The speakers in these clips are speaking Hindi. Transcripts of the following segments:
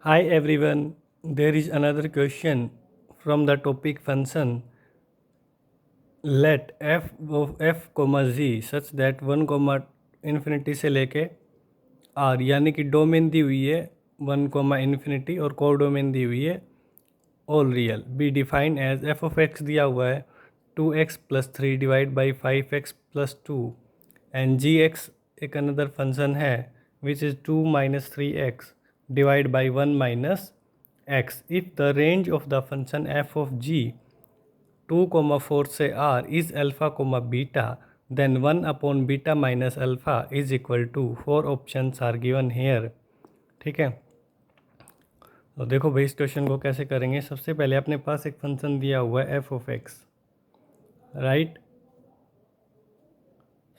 Hi everyone, there is another question from the topic function. Let f of f, z such that 1, infinity से लेके r यानी कि डोमेन दी हुई है 1, इन्फिनिटी और कोडोमेन दी हुई है all real B define as f of x दिया हुआ है 2x + 3 divide by 5x + 2 and g x एक अनदर फंक्शन है which is 2 - 3x divide by 1 - x if the range of the function f of g 2, 4 से r is alpha, beta then 1/बीटा minus alpha is equal to 4 options are given here. ठीक है, तो देखो भाई इस क्वेश्चन को कैसे करेंगे। सबसे पहले अपने पास एक फंक्शन दिया हुआ है एफ ऑफ एक्स, राइट।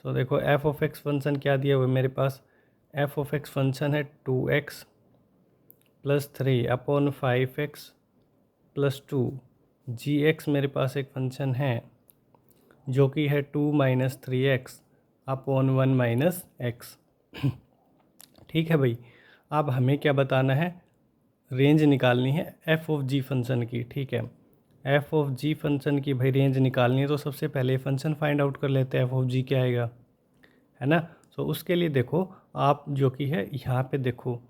सो देखो एफ ऑफ एक्स फंक्शन क्या दिया हुआ है मेरे पास। एफ ऑफ एक्स फंक्शन है 2x + 3/5x + 2। जी एक्स मेरे पास एक फंक्शन है जो कि है 2 - 3x/1 - x। ठीक है भाई, अब हमें क्या बताना है, रेंज निकालनी है एफ ऑफ जी फंक्शन की। ठीक है, एफ ऑफ जी फंक्शन की भाई रेंज निकालनी है, तो सबसे पहले फंक्शन फाइंड आउट कर लेते हैं एफ ऑफ जी क्या आएगा, है ना। तो उसके लिए देखो आप जो कि है यहाँ पे देखो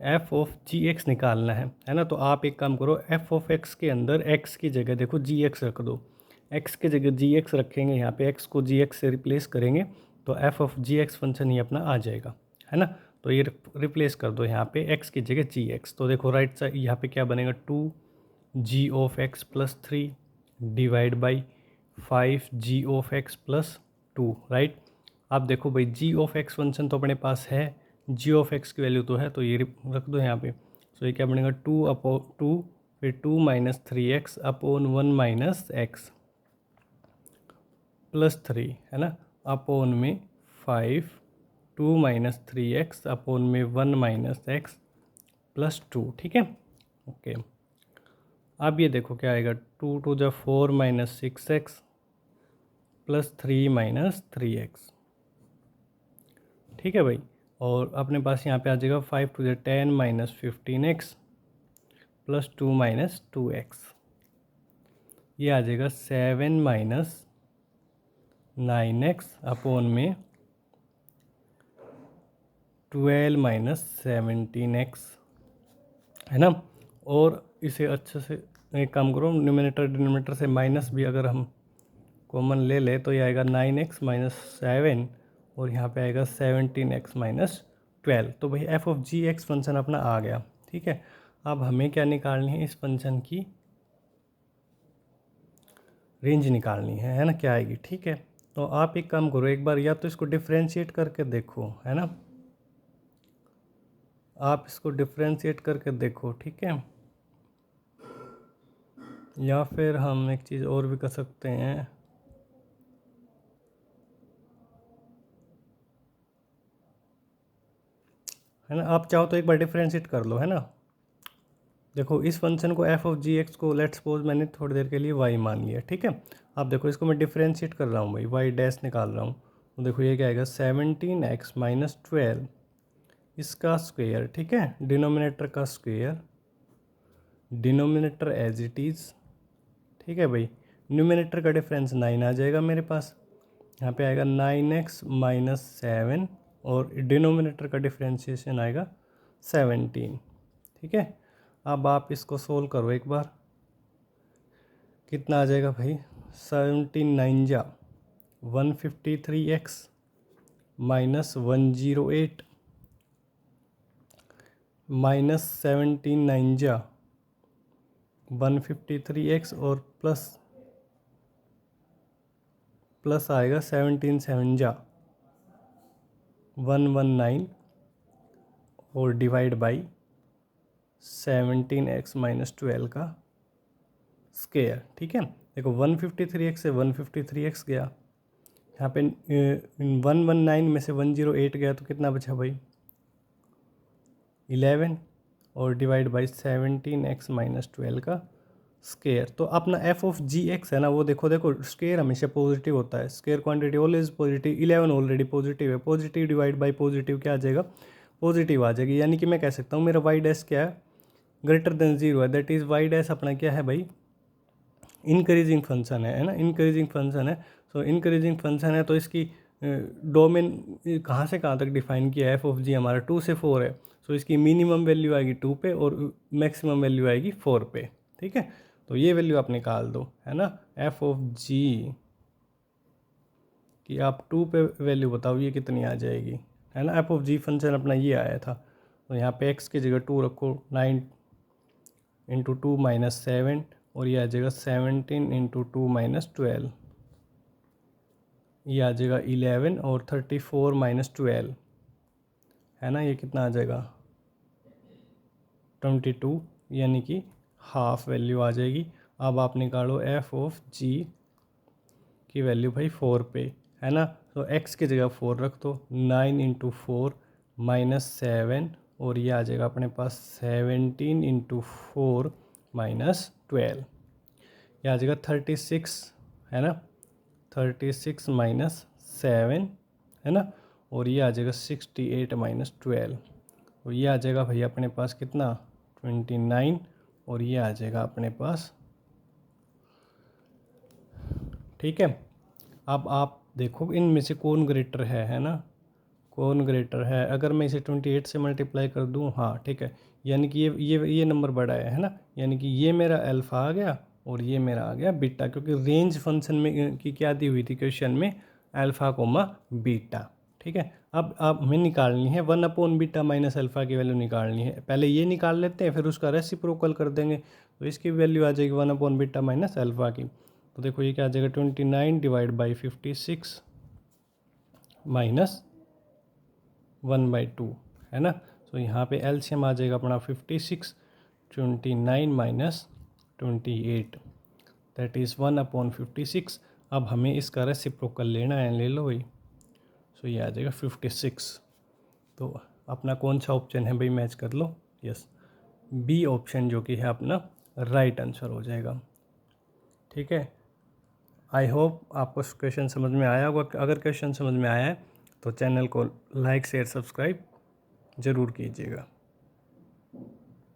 एफ ऑफ जी एक्स निकालना है ना। तो आप एक काम करो, एफ ऑफ एक्स के अंदर एक्स की जगह देखो जी एक्स रख दो। एक्स की जगह जी एक्स रखेंगे, यहाँ पे एक्स को जी एक्स से रिप्लेस करेंगे तो f of g x function ही अपना आ जाएगा, है ना। तो ये रिप्लेस कर दो यहाँ पे एक्स की जगह जी एक्स। तो देखो राइट साइड यहाँ पे क्या बनेगा, 2g of x + 3 divide by 5g of x + 2, right. आप देखो भाई जी ऑफ एक्स फंक्शन तो अपने पास है, जी ऑफ एक्स की वैल्यू तो है, तो ये रख दो यहाँ पे। सो ये क्या बनेगा 2/2 फिर 2 - 3x/1 - x + 3, है ना, अपॉन में 5 2 - 3x/1 - x + 2। ठीक है, ओके। अब ये देखो क्या आएगा, 2 × 4 - 6x + 3 - 3x। ठीक है भाई, और अपने पास यहाँ पे आ जाएगा 5 × 10 - 15x + 2 - 2x। ये आ जाएगा 7 - 9x/में 12 - 17x, है ना। और इसे अच्छे से एक काम करो, न्यूमरेटर डिनोमिनेटर से माइनस भी अगर हम कॉमन ले ले तो ये आएगा 9x - 7 और यहाँ पे आएगा 17x - 12। तो भाई f of g x function अपना आ गया। ठीक है, अब हमें क्या निकालनी है, इस फंक्शन की रेंज निकालनी है ना, क्या आएगी। ठीक है, तो आप एक काम करो, एक बार या तो इसको डिफ्रेंशिएट करके देखो, है ना, आप इसको डिफ्रेंशिएट करके देखो। ठीक है, या फिर हम एक चीज़ और भी कर सकते हैं, है ना। आप चाहो तो एक बार डिफ्रेंशिएट कर लो, है ना। देखो इस फंक्शन को एफ ऑफ जी एक्स को लेट्स सपोज मैंने थोड़ी देर के लिए वाई मान लिया। ठीक है, अब देखो इसको मैं डिफ्रेंशिएट कर रहा हूँ भाई, वाई डैश निकाल रहा हूँ। तो देखो ये क्या आएगा, 17x - 12 इसका स्क्वायर। ठीक है, डिनोमिनेटर का square, denominator as it is. ठीक है भाई, न्यूमिनेटर का डिफरेंस 9 आ जाएगा मेरे पास, यहाँ पे आएगा 9x - 7 और डिनोमिनेटर का डिफ्रेंशिएशन आएगा 17। ठीक है, अब आप इसको सोल्व करो एक बार, कितना आ जाएगा भाई, 17 × 9 = 153x - 108 -17 × 9 = 153x और प्लस आएगा 17 × 7 = 119 और डिवाइड बाई 17x - 12 का स्क्वायर। ठीक है, देखो 153x से 153x गया, यहाँ पे 119 में से 108 गया तो कितना बचा भाई, 11 और डिवाइड बाई 17x - 12 का स्क्वायर। तो अपना एफ ऑफ जी एक्स है ना, वो देखो स्क्वायर हमेशा पॉजिटिव होता है, square quantity always positive. 11 already positive है, पॉजिटिव डिवाइड बाई पॉजिटिव क्या आ जाएगा, पॉजिटिव आ जाएगी। यानी कि मैं कह सकता हूँ मेरा वाई डैश क्या है, ग्रेटर देन 0 है, दैट इज़ वाई डैश अपना क्या है भाई, इंक्रीजिंग फंक्शन है ना, इंक्रीजिंग फंक्शन है। सो इंक्रीजिंग फंक्शन है तो इसकी डोमेन कहाँ से कहाँ तक डिफाइन किया है, एफ ऑफ जी हमारा 2 से 4 है। सो इसकी मिनिमम वैल्यू आएगी 2 पे और मैक्सिमम वैल्यू आएगी 4 पे, ठीक है। तो ये वैल्यू आप निकाल दो, है ना, एफ ऑफ जी कि आप 2 पे वैल्यू बताओ ये कितनी आ जाएगी, है ना। एफ ऑफ जी फंक्शन अपना ये आया था, तो यहाँ पे एक्स की जगह 2 रखो, 9 इंटू 2 माइनस 7 और ये आ जाएगा 17 इंटू 2 माइनस 12, ये आ जाएगा 11 और 34 माइनस 12, है ना, ये कितना आ जाएगा 22, यानी कि हाफ वैल्यू आ जाएगी। अब आप निकालो एफ ऑफ जी की वैल्यू भाई 4 पे, है ना। तो एक्स की जगह 4 रख दो, 9 इंटू 4 माइनस 7 और ये आ जाएगा अपने पास 17 इंटू 4 माइनस 12, ये आ जाएगा 36, है ना, 36 माइनस 7, है ना, और ये आ जाएगा 68 माइनस 12, और ये आ जाएगा भैया अपने पास कितना 29, और ये आ जाएगा अपने पास, ठीक है। अब आप देखो इनमें से कौन ग्रेटर है ना, कौन ग्रेटर है। अगर मैं इसे 28 से मल्टीप्लाई कर दूं, हाँ ठीक है, यानी कि ये नंबर बड़ा है ना, यानी कि ये मेरा अल्फ़ा आ गया और ये मेरा आ गया बीटा, क्योंकि रेंज फंक्शन में की क्या दी हुई थी क्वेश्चन में, अल्फ़ा कोमा बीटा, ठीक है। अब हमें निकालनी है 1/बीटा माइनस अल्फ़ा की वैल्यू निकालनी है। पहले ये निकाल लेते हैं, फिर उसका रेसिप्रोकल कर देंगे, तो इसकी वैल्यू आ जाएगी 1/बीटा माइनस अल्फ़ा की। तो देखो ये क्या आ जाएगा 29 डिवाइड बाई 56 माइनस 1/2, है ना। तो यहाँ पे एलसीएम आ जाएगा अपना 56, 29 माइनस 28, दैट इज़ 1/56। अब हमें इसका रेसिप्रोकल लेना है, ले लो भाई। सो ये आ जाएगा 56। तो अपना कौन सा ऑप्शन है भाई, मैच कर लो, यस, बी ऑप्शन जो कि है अपना राइट आंसर हो जाएगा, ठीक है। आई होप आपको क्वेश्चन समझ में आया होगा। अगर क्वेश्चन समझ में आया है तो चैनल को लाइक शेयर सब्सक्राइब ज़रूर कीजिएगा।